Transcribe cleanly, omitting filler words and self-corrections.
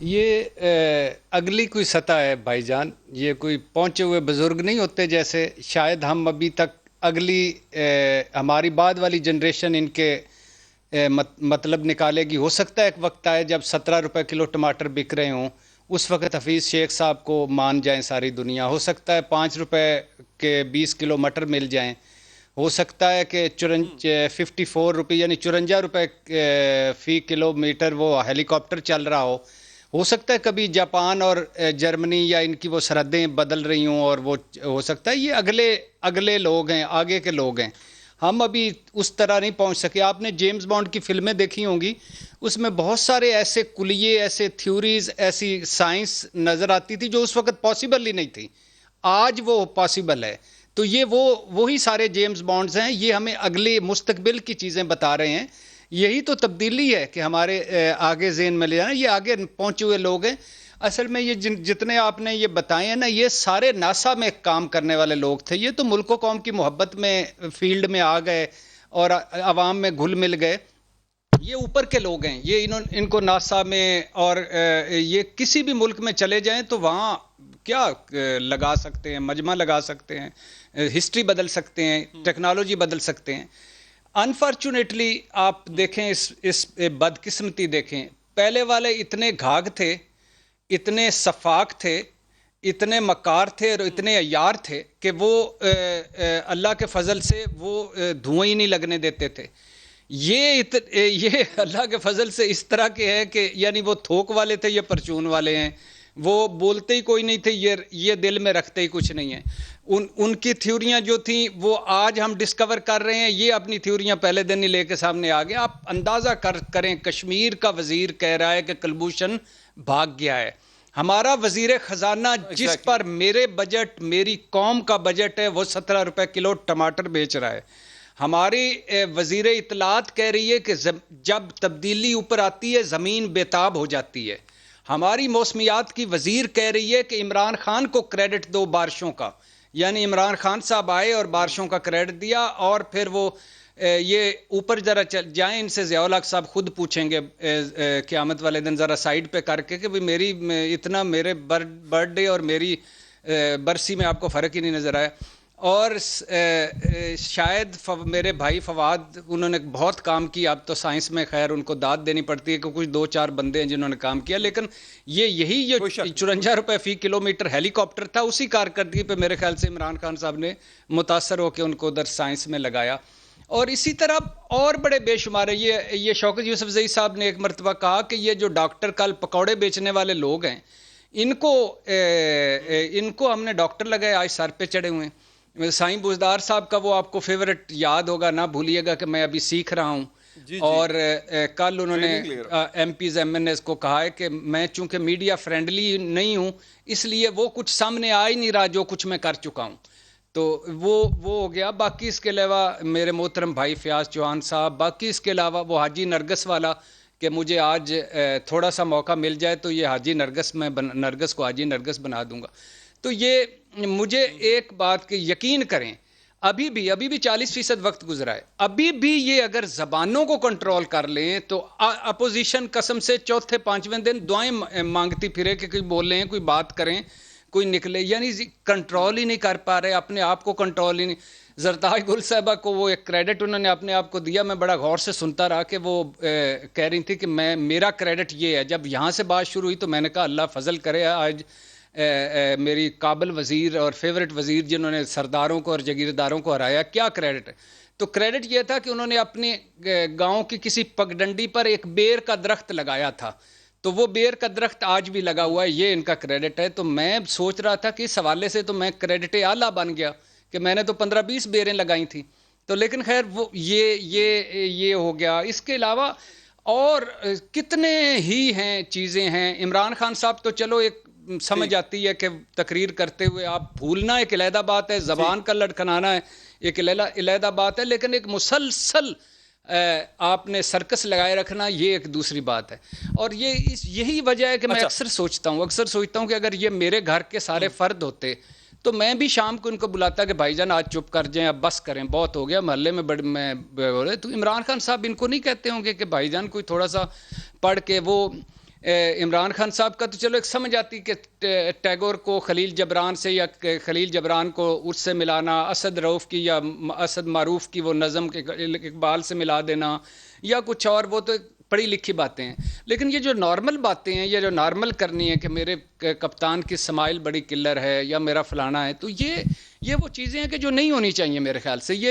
یہ اگلی کوئی سطح ہے بھائی جان، یہ کوئی پہنچے ہوئے بزرگ نہیں ہوتے جیسے، شاید ہم ابھی تک اگلی ہماری بعد والی جنریشن ان کے مطلب نکالے گی. ہو سکتا ہے ایک وقت آئے جب 17 روپے کلو ٹماٹر بک رہے ہوں، اس وقت حفیظ شیخ صاحب کو مان جائیں ساری دنیا. ہو سکتا ہے 5 روپے کے 20 کلو مٹر مل جائیں. ہو سکتا ہے کہ 54 روپے یعنی 54 روپے فی کلو میٹر وہ ہیلی کاپٹر چل رہا ہو. ہو سکتا ہے کبھی جاپان اور جرمنی یا ان کی وہ سرحدیں بدل رہی ہوں، اور وہ ہو سکتا ہے یہ اگلے اگلے لوگ ہیں، آگے کے لوگ ہیں. ہم ابھی اس طرح نہیں پہنچ سکے. آپ نے جیمز بانڈ کی فلمیں دیکھی ہوں گی، اس میں بہت سارے ایسے کلیے، ایسے تھیوریز، ایسی سائنس نظر آتی تھی جو اس وقت پاسبل ہی نہیں تھی. آج وہ پاسبل ہے. تو یہ وہی سارے جیمز بانڈز ہیں. یہ ہمیں اگلے مستقبل کی چیزیں بتا رہے ہیں. یہی تو تبدیلی ہے کہ ہمارے آگے ذہن میں لے جانا. یہ آگے پہنچے ہوئے لوگ ہیں. اصل میں یہ جتنے آپ نے یہ بتائے ہیں نا، یہ سارے ناسا میں کام کرنے والے لوگ تھے. یہ تو ملک و قوم کی محبت میں فیلڈ میں آ گئے اور عوام میں گھل مل گئے. یہ اوپر کے لوگ ہیں. یہ ان کو ناسا میں اور یہ کسی بھی ملک میں چلے جائیں تو وہاں کیا لگا سکتے ہیں، مجمع لگا سکتے ہیں، ہسٹری بدل سکتے ہیں، ٹیکنالوجی بدل سکتے ہیں. انفارچونیٹلی آپ دیکھیں، اس بدقسمتی دیکھیں، پہلے والے اتنے گھاگ تھے، اتنے صفاق تھے، اتنے مکار تھے اور اتنے عیار تھے کہ وہ اللہ کے فضل سے وہ دھواں ہی نہیں لگنے دیتے تھے. یہ اللہ کے فضل سے اس طرح کے ہے کہ یعنی وہ تھوک والے تھے، یہ پرچون والے ہیں. وہ بولتے ہی کوئی نہیں تھے، یہ دل میں رکھتے ہی کچھ نہیں ہے. ان کی تھیوریاں جو تھیں وہ آج ہم ڈسکور کر رہے ہیں. یہ اپنی تھیوریاں پہلے دن ہی لے کے سامنے آ گئے. آپ اندازہ کریں، کشمیر کا وزیر کہہ رہا ہے کہ کلبھوشن بھاگ گیا ہے. ہمارا وزیر خزانہ جس پر میرے بجٹ، میری قوم کا بجٹ ہے، وہ 17 روپے کلو ٹماٹر بیچ رہا ہے. ہماری وزیر اطلاعات کہہ رہی ہے کہ جب تبدیلی اوپر آتی ہے زمین بےتاب ہو جاتی ہے. ہماری موسمیات کی وزیر کہہ رہی ہے کہ عمران خان کو کریڈٹ دو بارشوں کا. یعنی عمران خان صاحب آئے اور بارشوں کا کریڈٹ دیا، اور پھر وہ یہ اوپر ذرا جائیں، ان سے ضیاء الحق صاحب خود پوچھیں گے قیامت والے دن ذرا سائڈ پہ کر کے کہ میری اتنا میرے برتھ ڈے اور میری برسی میں آپ کو فرق ہی نہیں نظر آیا. اور شاید میرے بھائی فواد، انہوں نے بہت کام کیا. اب تو سائنس میں خیر ان کو داد دینی پڑتی ہے کہ کچھ 2-4 بندے ہیں جنہوں نے کام کیا، لیکن یہی جو 54 روپے فی کلو میٹر ہیلی کاپٹر تھا، اسی کارکردگی پہ میرے خیال سے عمران خان صاحب نے متاثر ہو کے ان کو ادھر سائنس میں لگایا. اور اسی طرح اور بڑے بے شمار ہیں. یہ شوکت یوسف زئی صاحب نے ایک مرتبہ کہا کہ یہ جو ڈاکٹر کل پکوڑے بیچنے والے لوگ ہیں، ان کو ہم نے ڈاکٹر لگائے، آج سر پہ چڑھے ہوئے ہیں. سائیں بوزدار صاحب کا وہ آپ کو فیورٹ یاد ہوگا، نہ بھولیے گا، کہ میں ابھی سیکھ رہا ہوں. اور کل انہوں نے MPs MNAs کو کہا ہے کہ میں چونکہ میڈیا فرینڈلی نہیں ہوں، اس لیے وہ کچھ سامنے آ ہی نہیں رہا جو کچھ میں کر چکا ہوں. تو وہ ہو گیا. باقی اس کے علاوہ میرے محترم بھائی فیاض چوہان صاحب، باقی اس کے علاوہ وہ حاجی نرگس والا، کہ مجھے آج تھوڑا سا موقع مل جائے تو یہ حاجی نرگس، میں نرگس کو حاجی نرگس بنا دوں گا. تو یہ مجھے ایک بات کہ یقین کریں، ابھی بھی 40% وقت گزرا ہے. ابھی بھی یہ اگر زبانوں کو کنٹرول کر لیں تو اپوزیشن قسم سے چوتھے 5ویں دن دعائیں مانگتی پھرے کہ کوئی بولیں، کوئی بات کریں، کوئی نکلے. یعنی کنٹرول ہی نہیں کر پا رہے اپنے آپ کو، کنٹرول ہی نہیں. زرتاج گل صاحبہ کو وہ ایک کریڈٹ انہوں نے اپنے آپ کو دیا. میں بڑا غور سے سنتا رہا کہ وہ کہہ رہی تھی کہ میرا کریڈٹ یہ ہے. جب یہاں سے بات شروع ہوئی تو میں نے کہا اللہ فضل کرے، آج میری قابل وزیر اور فیورٹ وزیر جنہوں نے سرداروں کو اور جگیرداروں کو ہرایا، کیا کریڈٹ ہے. تو کریڈٹ یہ تھا کہ انہوں نے اپنے گاؤں کی کسی پگڈنڈی پر ایک بیر کا درخت لگایا تھا، تو وہ بیر کا درخت آج بھی لگا ہوا ہے. یہ ان کا کریڈٹ ہے. تو میں سوچ رہا تھا کہ اس حوالے سے تو میں کریڈٹ اعلیٰ بن گیا کہ میں نے تو 15-20 بیریں لگائی تھیں. تو لیکن خیر وہ یہ ہو گیا. اس کے علاوہ اور کتنے ہی ہیں چیزیں ہیں. عمران خان صاحب تو چلو ایک سمجھ آتی ہے کہ تقریر کرتے ہوئے آپ بھولنا ایک علیحدہ بات ہے، زبان کا لڑکھنانا ہے ایک علیحدہ بات ہے، لیکن ایک مسلسل آپ نے سرکس لگائے رکھنا یہ ایک دوسری بات ہے. اور یہی وجہ ہے کہ میں اکثر سوچتا ہوں کہ اگر یہ میرے گھر کے سارے فرد ہوتے تو میں بھی شام کو ان کو بلاتا کہ بھائی جان آج چپ کر جائیں، اب بس کریں، بہت ہو گیا، محلے میں میں بول رہے. تو عمران خان صاحب ان کو نہیں کہتے ہوں گے کہ بھائی جان کوئی تھوڑا سا پڑھ کے وہ عمران خان صاحب کا تو چلو ایک سمجھ آتی کہ ٹیگور کو خلیل جبران سے یا خلیل جبران کو اس سے ملانا، اسد رؤف کی یا اسد معروف کی وہ نظم کے اقبال سے ملا دینا یا کچھ اور، وہ تو پڑھی لکھی باتیں ہیں. لیکن یہ جو نارمل باتیں ہیں، یہ جو نارمل کرنی ہے کہ میرے کپتان کی سمائل بڑی کلر ہے یا میرا فلانا ہے، تو یہ وہ چیزیں ہیں کہ جو نہیں ہونی چاہیے میرے خیال سے. یہ